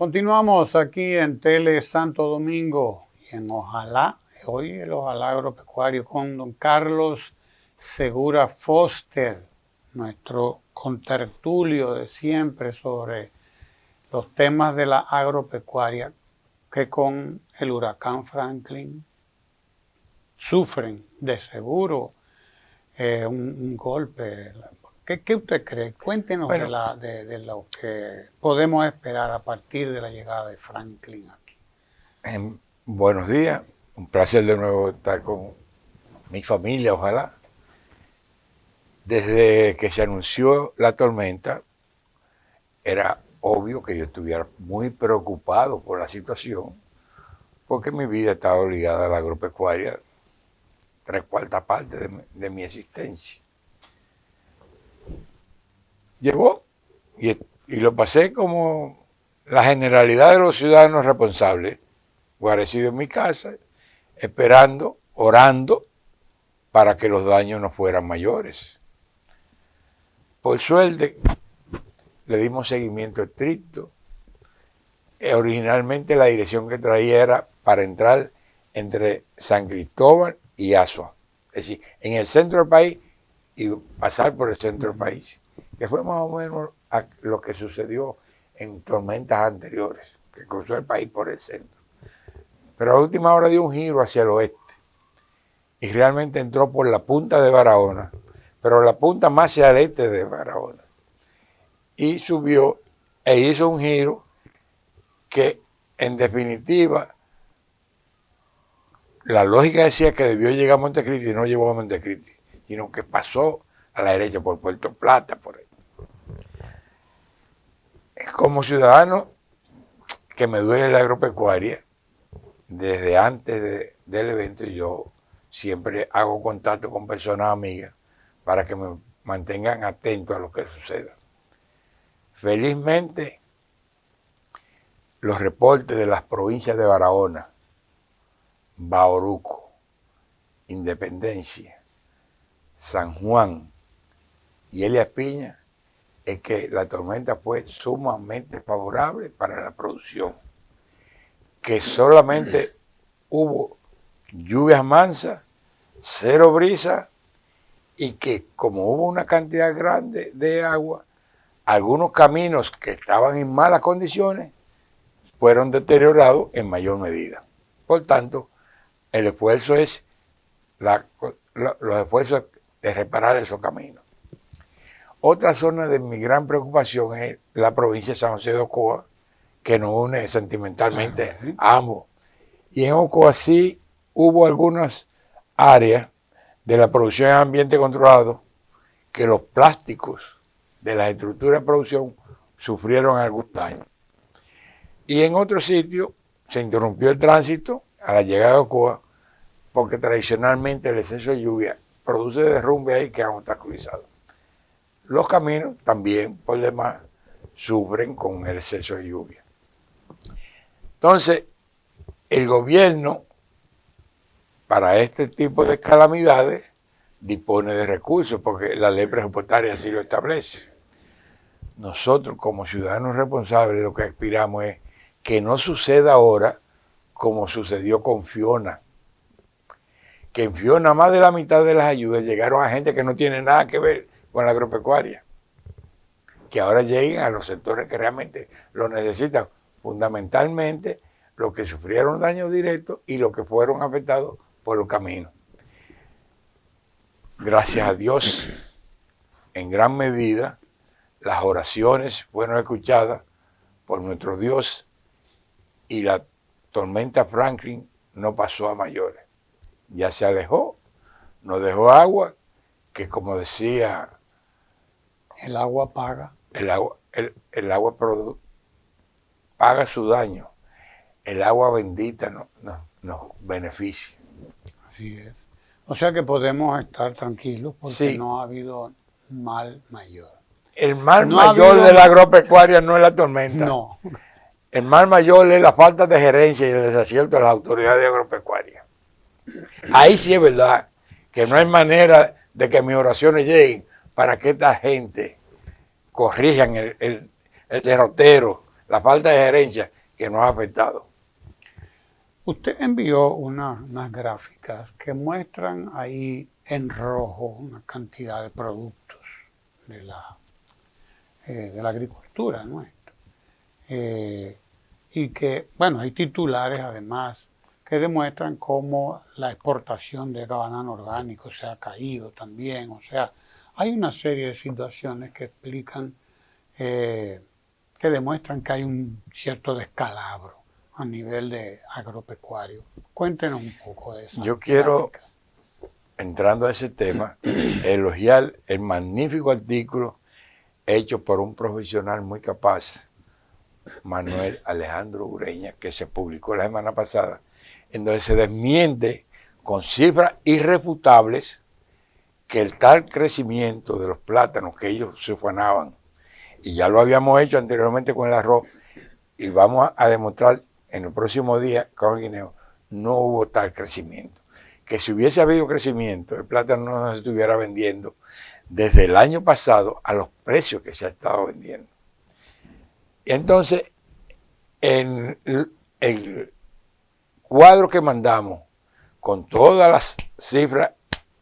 Continuamos aquí en Tele Santo Domingo y en Ojalá, hoy el Ojalá Agropecuario con don Carlos Segura Foster, nuestro contertulio de siempre sobre los temas de la agropecuaria que con el huracán Franklin sufren de seguro un golpe. ¿Qué usted cree? Cuéntenos de lo que podemos esperar a partir de la llegada de Franklin aquí. Buenos días, un placer de nuevo estar con mi familia, ojalá. Desde que se anunció la tormenta, era obvio que yo estuviera muy preocupado por la situación, porque mi vida estaba ligada a la agropecuaria, 3/4 partes de mi existencia. Llegó y lo pasé como la generalidad de los ciudadanos responsables, guarecido en mi casa, esperando, orando, para que los daños no fueran mayores. Por suerte, le dimos seguimiento estricto. Originalmente la dirección que traía era para entrar entre San Cristóbal y Asua, es decir, en el centro del país y pasar por el centro del país, que fue más o menos lo que sucedió en tormentas anteriores, que cruzó el país por el centro. Pero a última hora dio un giro hacia el oeste y realmente entró por la punta de Barahona, pero la punta más hacia el este de Barahona, y subió e hizo un giro que en definitiva la lógica decía que debió llegar a Montecristi y no llegó a Montecristi, sino que pasó a la derecha por Puerto Plata, por ahí. Como ciudadano que me duele la agropecuaria, desde antes del evento yo siempre hago contacto con personas amigas para que me mantengan atento a lo que suceda. Felizmente, los reportes de las provincias de Barahona, Bauruco, Independencia, San Juan y Elías Piña es que la tormenta fue sumamente favorable para la producción, que solamente hubo lluvias mansas, cero brisa, y que como hubo una cantidad grande de agua, algunos caminos que estaban en malas condiciones fueron deteriorados en mayor medida. Por tanto, el esfuerzo es los esfuerzos de reparar esos caminos. Otra zona de mi gran preocupación es la provincia de San José de Ocoa, que nos une sentimentalmente a ambos. Y en Ocoa sí hubo algunas áreas de la producción en ambiente controlado que los plásticos de las estructuras de producción sufrieron algún daño. Y en otro sitio se interrumpió el tránsito a la llegada de Ocoa, porque tradicionalmente el exceso de lluvia produce derrumbe ahí que han obstaculizado. Los caminos también, por demás, sufren con el exceso de lluvia. Entonces, el gobierno, para este tipo de calamidades, dispone de recursos, porque la ley presupuestaria así lo establece. Nosotros, como ciudadanos responsables, lo que aspiramos es que no suceda ahora como sucedió con Fiona. Que en Fiona más de la mitad de las ayudas llegaron a gente que no tiene nada que ver con la agropecuaria. Que ahora lleguen a los sectores que realmente lo necesitan, fundamentalmente los que sufrieron daños directos y los que fueron afectados por los caminos. Gracias a Dios, en gran medida, las oraciones fueron escuchadas por nuestro Dios y la tormenta Franklin no pasó a mayores. Ya se alejó, nos dejó agua, que como decía... El agua paga. El agua paga su daño. El agua bendita nos beneficia. Así es. O sea que podemos estar tranquilos porque sí, no ha habido mal mayor. El mal mayor de la agropecuaria no es la tormenta. No. El mal mayor es la falta de gerencia y el desacierto de las autoridades agropecuarias. Ahí sí es verdad que no hay manera de que mis oraciones lleguen para que esta gente corrijan el derrotero, la falta de gerencia que nos ha afectado. Usted envió unas gráficas que muestran ahí en rojo una cantidad de productos de la agricultura nuestra. Y que, bueno, hay titulares además que demuestran cómo la exportación de banano orgánico se ha caído también. O sea, hay una serie de situaciones que explican, que demuestran que hay un cierto descalabro a nivel de agropecuario. Cuéntenos un poco de eso. Yo quiero, entrando a ese tema, elogiar el magnífico artículo hecho por un profesional muy capaz, Manuel Alejandro Ureña, que se publicó la semana pasada, en donde se desmiente con cifras irrefutables que el tal crecimiento de los plátanos que ellos se ufanaban, y ya lo habíamos hecho anteriormente con el arroz, y vamos a demostrar en el próximo día con el guineo, no hubo tal crecimiento. Que si hubiese habido crecimiento, el plátano no se estuviera vendiendo desde el año pasado a los precios que se ha estado vendiendo. Y entonces, en el cuadro que mandamos, con todas las cifras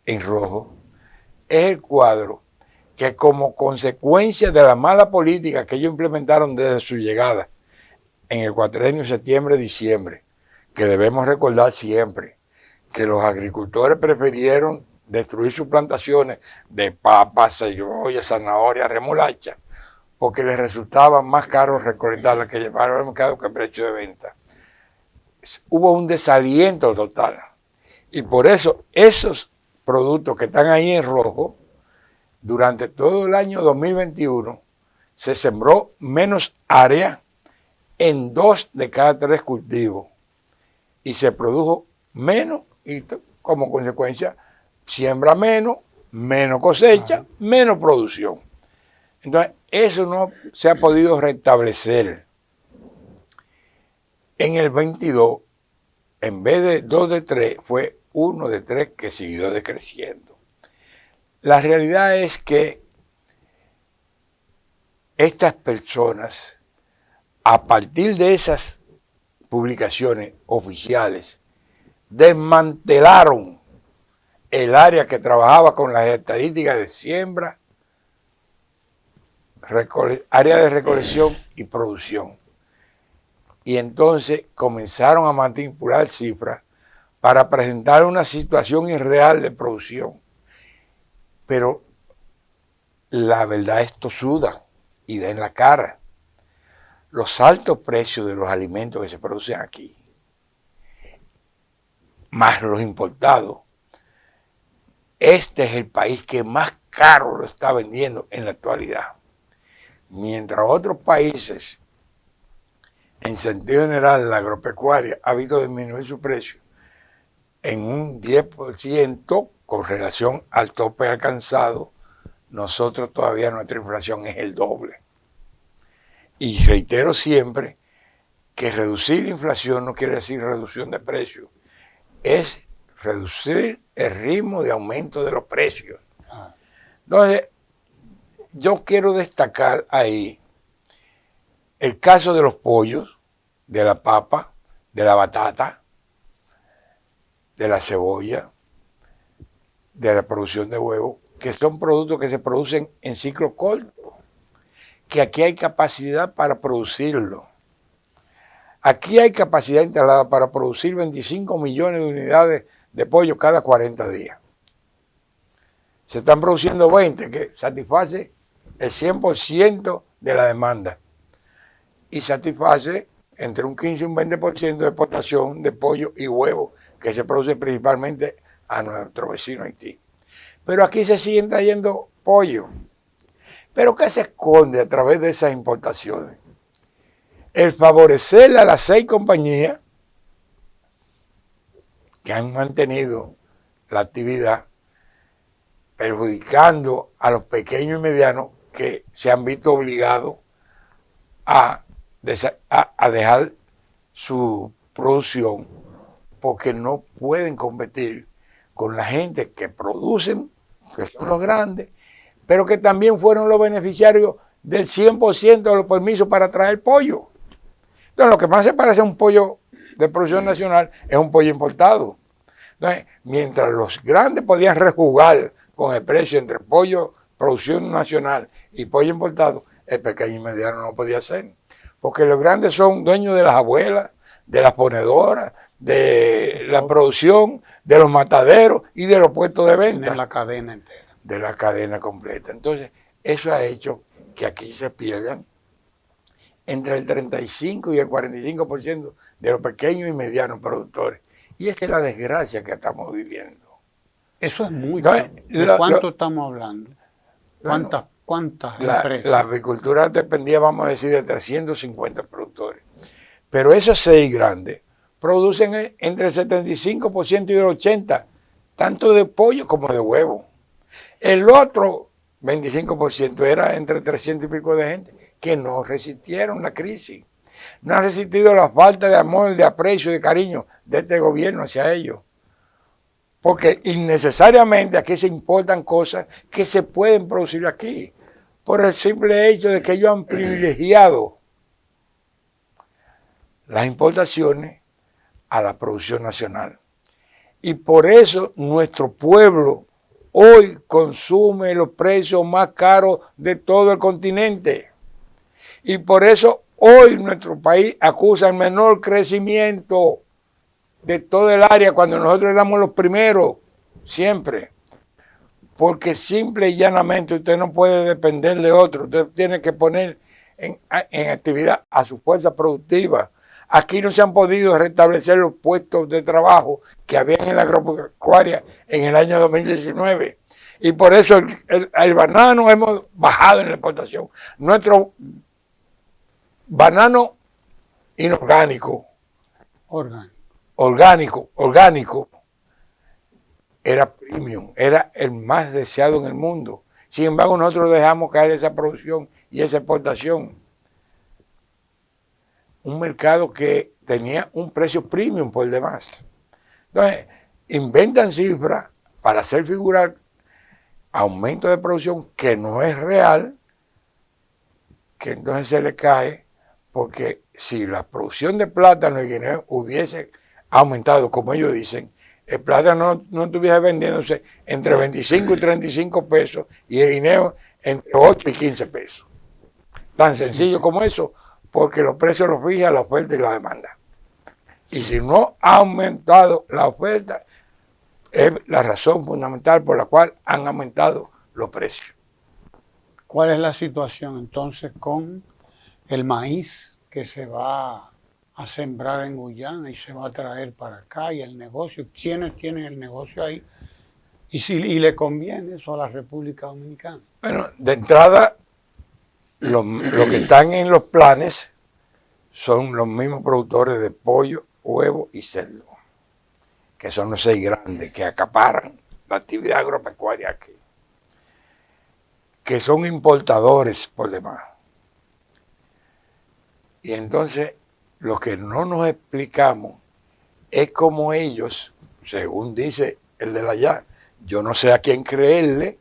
en rojo, es el cuadro que como consecuencia de la mala política que ellos implementaron desde su llegada en el cuatrenio septiembre-diciembre, que debemos recordar siempre, que los agricultores prefirieron destruir sus plantaciones de papas, cebolla, zanahoria, remolacha, porque les resultaba más caro recolectarlas que llevarlas al mercado que el precio de venta. Hubo un desaliento total. Y por eso esos productos que están ahí en rojo, durante todo el año 2021, se sembró menos área en 2 de cada 3 cultivos. Y se produjo menos y como consecuencia siembra menos, menos cosecha, menos producción. Entonces, eso no se ha podido restablecer. En el 22, en vez de 2 de 3, fue 1 de 3 que siguió decreciendo. La realidad es que estas personas, a partir de esas publicaciones oficiales, desmantelaron el área que trabajaba con las estadísticas de siembra, área de recolección y producción. Y entonces comenzaron a manipular cifras para presentar una situación irreal de producción. Pero la verdad es tosuda y da en la cara. Los altos precios de los alimentos que se producen aquí, más los importados, este es el país que más caro lo está vendiendo en la actualidad. Mientras otros países, en sentido general, la agropecuaria ha visto disminuir su precio en un 10% con relación al tope alcanzado, nosotros todavía nuestra inflación es el doble. Y reitero siempre que reducir la inflación no quiere decir reducción de precios, es reducir el ritmo de aumento de los precios. Entonces, yo quiero destacar ahí el caso de los pollos, de la papa, de la batata, de la cebolla, de la producción de huevos, que son productos que se producen en ciclo corto, que aquí hay capacidad para producirlo. Aquí hay capacidad instalada para producir 25 millones de unidades de pollo cada 40 días. Se están produciendo 20, que satisface el 100% de la demanda. Y satisface entre un 15 y un 20% de exportación de pollo y huevo, que se produce principalmente a nuestro vecino Haití. Pero aquí se siguen trayendo pollo. ¿Pero qué se esconde a través de esas importaciones? El favorecer a las 6 compañías que han mantenido la actividad, perjudicando a los pequeños y medianos que se han visto obligados a dejar su producción porque no pueden competir con la gente que producen, que son los grandes, pero que también fueron los beneficiarios del 100% de los permisos para traer pollo. Entonces, lo que más se parece a un pollo de producción nacional es un pollo importado. Entonces, mientras los grandes podían rejugar con el precio entre pollo, producción nacional y pollo importado, el pequeño y mediano no podía hacer. Porque los grandes son dueños de las abuelas, de las ponedoras, de la producción, de los mataderos y de los puestos de venta. De la cadena entera. De la cadena completa. Entonces, eso ha hecho que aquí se pierdan entre el 35 y el 45% de los pequeños y medianos productores. Y esta es la desgracia que estamos viviendo. Eso es mucho. ¿De cuánto estamos hablando? ¿Cuántas empresas? La agricultura dependía, vamos a decir, de 350 productores. Pero esos 6 grandes producen entre el 75% y el 80%, tanto de pollo como de huevo. El otro 25% era entre 300 y pico de gente que no resistieron la crisis. No han resistido la falta de amor, de aprecio, de cariño de este gobierno hacia ellos. Porque innecesariamente aquí se importan cosas que se pueden producir aquí. Por el simple hecho de que ellos han privilegiado las importaciones a la producción nacional. Y por eso nuestro pueblo hoy consume los precios más caros de todo el continente. Y por eso hoy nuestro país acusa el menor crecimiento de todo el área cuando nosotros éramos los primeros, siempre. Porque simple y llanamente usted no puede depender de otro, usted tiene que poner en actividad a su fuerza productiva. Aquí no se han podido restablecer los puestos de trabajo que habían en la agropecuaria en el año 2019. Y por eso el banano hemos bajado en la exportación. Nuestro banano inorgánico, orgánico, era premium, era el más deseado en el mundo. Sin embargo, nosotros dejamos caer esa producción y esa exportación. Un mercado que tenía un precio premium por demás. Entonces, inventan cifras para hacer figurar aumento de producción que no es real, que entonces se le cae, porque si la producción de plátano y guineo hubiese aumentado, como ellos dicen, el plátano no estuviese vendiéndose entre 25 y 35 pesos y el guineo entre 8 y 15 pesos. Tan sencillo como eso, porque los precios los fija la oferta y la demanda. Y si no ha aumentado la oferta, es la razón fundamental por la cual han aumentado los precios. ¿Cuál es la situación entonces con el maíz que se va a sembrar en Guyana y se va a traer para acá y el negocio? ¿Quiénes tienen el negocio ahí? ¿Y le conviene eso a la República Dominicana? Bueno, de entrada, lo que están en los planes son los mismos productores de pollo, huevo y cerdo, que son los 6 grandes que acaparan la actividad agropecuaria aquí, que son importadores por demás. Y entonces, lo que no nos explicamos es cómo ellos, según dice el de allá, yo no sé a quién creerle,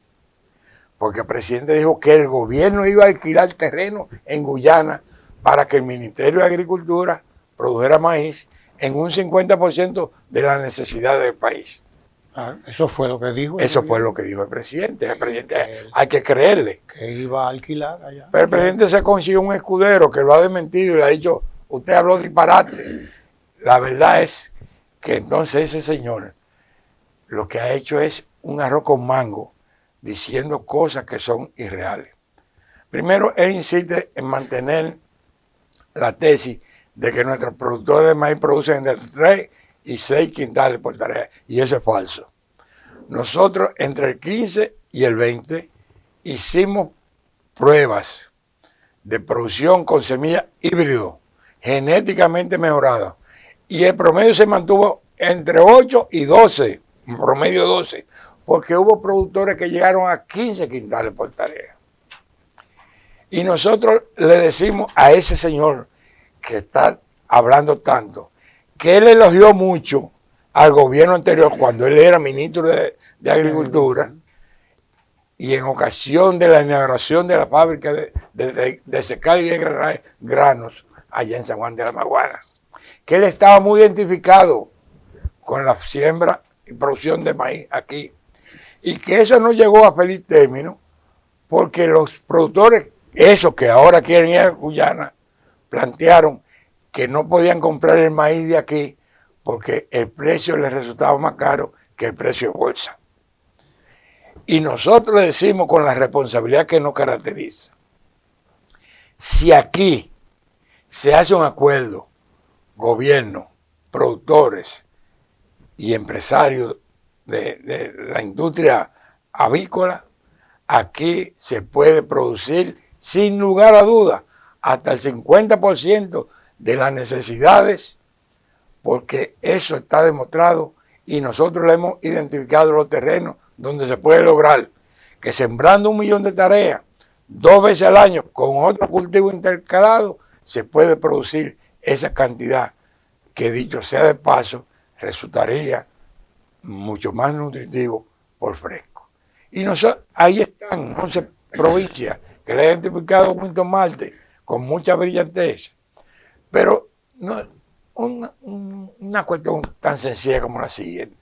porque el presidente dijo que el gobierno iba a alquilar terreno en Guyana para que el Ministerio de Agricultura produjera maíz en un 50% de las necesidades del país. Eso fue lo que dijo. Eso fue lo que dijo el presidente. El presidente hay que creerle. Que iba a alquilar allá. Pero el presidente se consiguió un escudero que lo ha desmentido y le ha dicho, usted habló disparate. La verdad es que entonces ese señor lo que ha hecho es un arroz con mango diciendo cosas que son irreales. Primero, él insiste en mantener la tesis de que nuestros productores de maíz producen entre 3 y 6 quintales por tarea, y eso es falso. Nosotros entre el 15 y el 20 hicimos pruebas de producción con semilla híbrido, genéticamente mejorada, y el promedio se mantuvo entre 8 y 12, un promedio 12, porque hubo productores que llegaron a 15 quintales por tarea. Y nosotros le decimos a ese señor que está hablando tanto, que él elogió mucho al gobierno anterior cuando él era ministro de Agricultura, y en ocasión de la inauguración de la fábrica de secar y de granos, allá en San Juan de la Maguana, que él estaba muy identificado con la siembra y producción de maíz aquí, y que eso no llegó a feliz término porque los productores, esos que ahora quieren ir a Guyana, plantearon que no podían comprar el maíz de aquí porque el precio les resultaba más caro que el precio de bolsa. Y nosotros le decimos con la responsabilidad que nos caracteriza, si aquí se hace un acuerdo, gobierno, productores y empresarios de la industria avícola, aquí se puede producir sin lugar a dudas hasta el 50% de las necesidades, porque eso está demostrado y nosotros le hemos identificado los terrenos donde se puede lograr que sembrando 1 millón de tareas 2 veces al año con otro cultivo intercalado se puede producir esa cantidad que, dicho sea de paso, resultaría mucho más nutritivo por fresco. Y nosotros, ahí están 11 provincias que le ha identificado Winton Marte con mucha brillantez, pero no, una cuestión tan sencilla como la siguiente.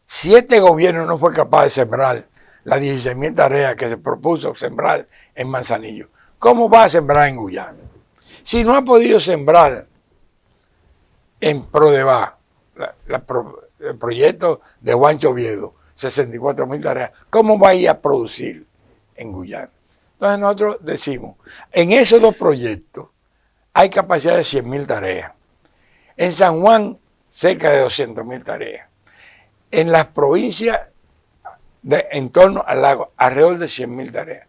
Si este gobierno no fue capaz de sembrar las 16.000 tareas que se propuso sembrar en Manzanillo, ¿cómo va a sembrar en Guyana? Si no ha podido sembrar en Prodeva, el proyecto de Juancho Oviedo, 64.000 tareas, ¿cómo va a ir a producir en Guyana? Entonces nosotros decimos, en esos 2 proyectos hay capacidad de 100.000 tareas. En San Juan, cerca de 200.000 tareas. En las provincias en torno al lago, alrededor de 100.000 tareas.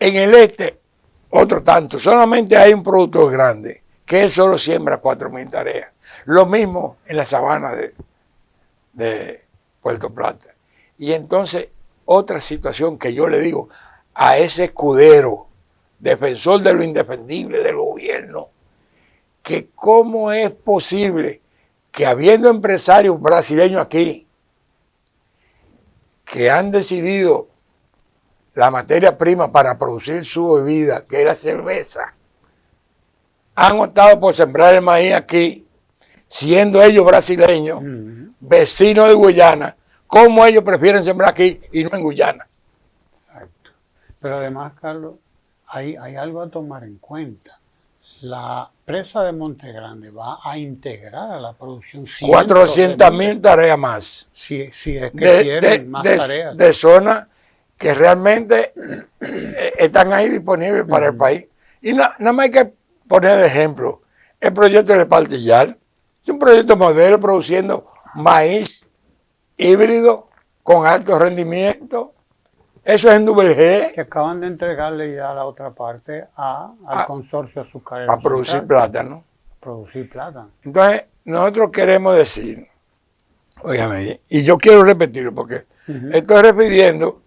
En el este, otro tanto. Solamente hay un productor grande, que él solo siembra 4.000 tareas. Lo mismo en la sabana de Puerto Plata. Y entonces, otra situación que yo le digo a ese escudero, defensor de lo indefendible del gobierno, que cómo es posible que habiendo empresarios brasileños aquí que han decidido la materia prima para producir su bebida, que es la cerveza, han optado por sembrar el maíz aquí, siendo ellos brasileños, vecinos de Guyana, ¿cómo ellos prefieren sembrar aquí y no en Guyana? Exacto. Pero además, Carlos, hay algo a tomar en cuenta. La presa de Monte Grande va a integrar a la producción 400.000 tareas más. Si es que quieren más tareas. De zonas que realmente están ahí disponibles para el país. Y nada más hay que poner de ejemplo el proyecto del Espartillar. Es un proyecto modelo produciendo maíz híbrido con alto rendimiento. Eso es en Duvergé. Que acaban de entregarle ya la otra parte al consorcio azucarero. Para producir plátano. Producir plátano. Entonces, nosotros queremos decir, óigame, y yo quiero repetirlo porque estoy refiriendo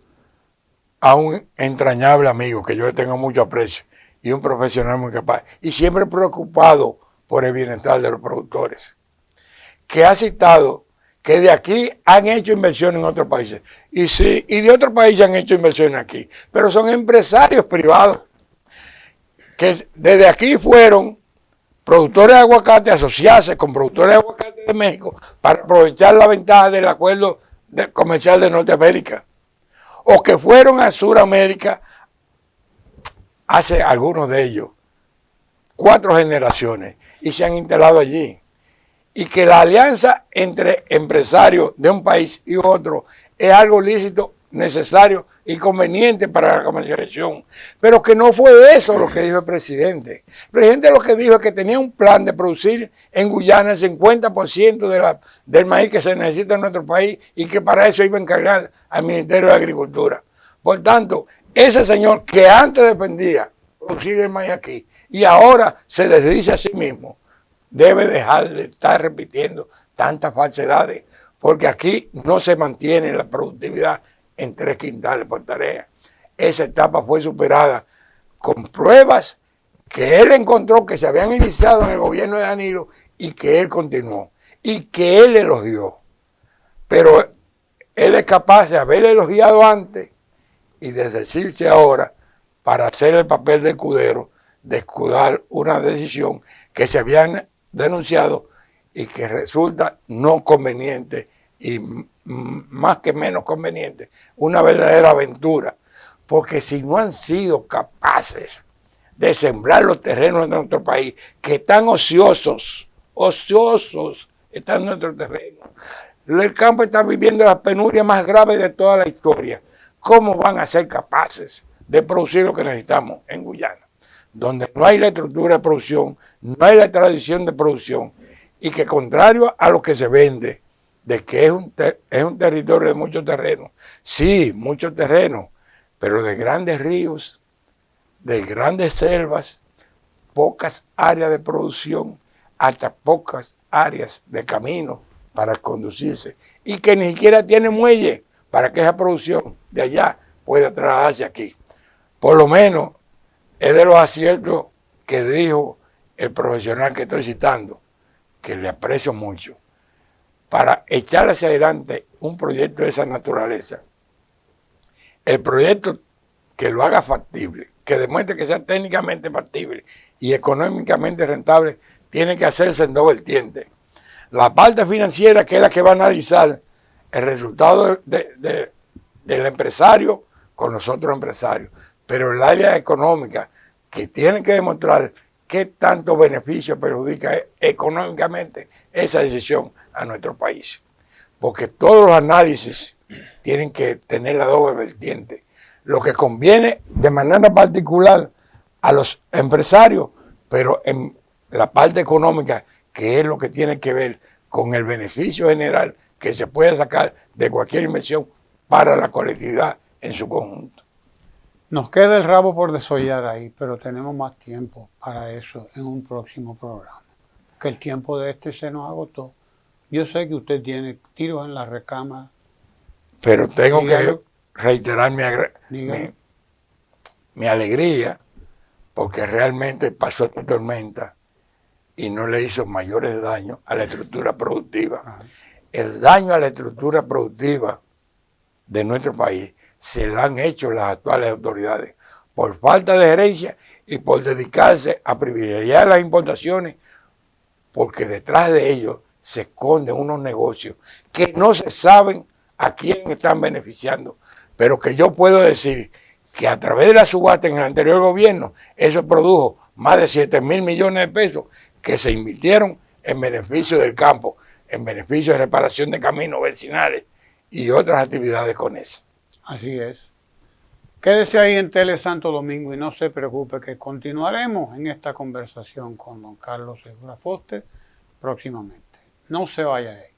a un entrañable amigo que yo le tengo mucho aprecio y un profesional muy capaz y siempre preocupado por el bienestar de los productores, que ha citado que de aquí han hecho inversiones en otros países. Y sí, y de otros países han hecho inversiones aquí. Pero son empresarios privados que desde aquí fueron productores de aguacate a asociarse con productores de aguacate de México para aprovechar la ventaja del acuerdo comercial de Norteamérica. O que fueron a Sudamérica hace algunos de ellos 4 generaciones y se han instalado allí. Y que la alianza entre empresarios de un país y otro es algo lícito, necesario y conveniente para la comercialización. Pero que no fue eso lo que dijo el presidente. El presidente lo que dijo es que tenía un plan de producir en Guyana el 50% del maíz que se necesita en nuestro país y que para eso iba a encargar al Ministerio de Agricultura. Por tanto, ese señor que antes dependía producir el maíz aquí y ahora se desdice a sí mismo, debe dejar de estar repitiendo tantas falsedades, porque aquí no se mantiene la productividad en 3 quintales por tarea. Esa etapa fue superada con pruebas que él encontró que se habían iniciado en el gobierno de Danilo y que él continuó y que él elogió. Pero él es capaz de haber elogiado antes y de decirse ahora, para hacer el papel de escudero, de escudar una decisión que se habían denunciado y que resulta no conveniente y más que menos conveniente, una verdadera aventura, porque si no han sido capaces de sembrar los terrenos de nuestro país, que están ociosos están en nuestro terreno. El campo está viviendo las penurias más graves de toda la historia. ¿Cómo van a ser capaces de producir lo que necesitamos en Guyana? Donde no hay la estructura de producción, no hay la tradición de producción, y que contrario a lo que se vende, de que es un territorio de muchos terrenos, sí, muchos terrenos, pero de grandes ríos, de grandes selvas, pocas áreas de producción, hasta pocas áreas de camino para conducirse, y que ni siquiera tiene muelle para que esa producción de allá pueda trasladarse aquí. Por lo menos es de los aciertos que dijo el profesional que estoy citando, que le aprecio mucho, para echar hacia adelante un proyecto de esa naturaleza. El proyecto que lo haga factible, que demuestre que sea técnicamente factible y económicamente rentable, tiene que hacerse en dos vertientes. La parte financiera, que es la que va a analizar el resultado del empresario con los otros empresarios, pero el área económica, que tiene que demostrar qué tanto beneficio perjudica económicamente esa decisión a nuestro país. Porque todos los análisis tienen que tener la doble vertiente. Lo que conviene de manera particular a los empresarios, pero en la parte económica, que es lo que tiene que ver con el beneficio general que se puede sacar de cualquier inversión para la colectividad en su conjunto. Nos queda el rabo por desollar ahí, pero tenemos más tiempo para eso en un próximo programa. Que el tiempo de este se nos agotó. Yo sé que usted tiene tiros en la recámara. Pero tengo Dígalo. que reiterar mi alegría, porque realmente pasó esta tormenta y no le hizo mayores daños a la estructura productiva. Ajá. El daño a la estructura productiva de nuestro país se lo han hecho las actuales autoridades por falta de gerencia y por dedicarse a privilegiar las importaciones, porque detrás de ellos se esconden unos negocios que no se saben a quién están beneficiando, pero que yo puedo decir que a través de la subasta en el anterior gobierno, eso produjo más de 7,000 millones de pesos que se invirtieron en beneficio del campo, en beneficio de reparación de caminos vecinales y otras actividades con eso. Así es. Quédese ahí en Tele Santo Domingo y no se preocupe que continuaremos en esta conversación con don Carlos Segura Foster próximamente. No se vaya de ahí.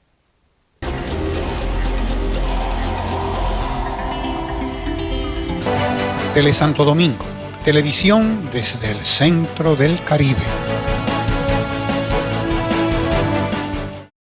Tele Santo Domingo, televisión desde el centro del Caribe.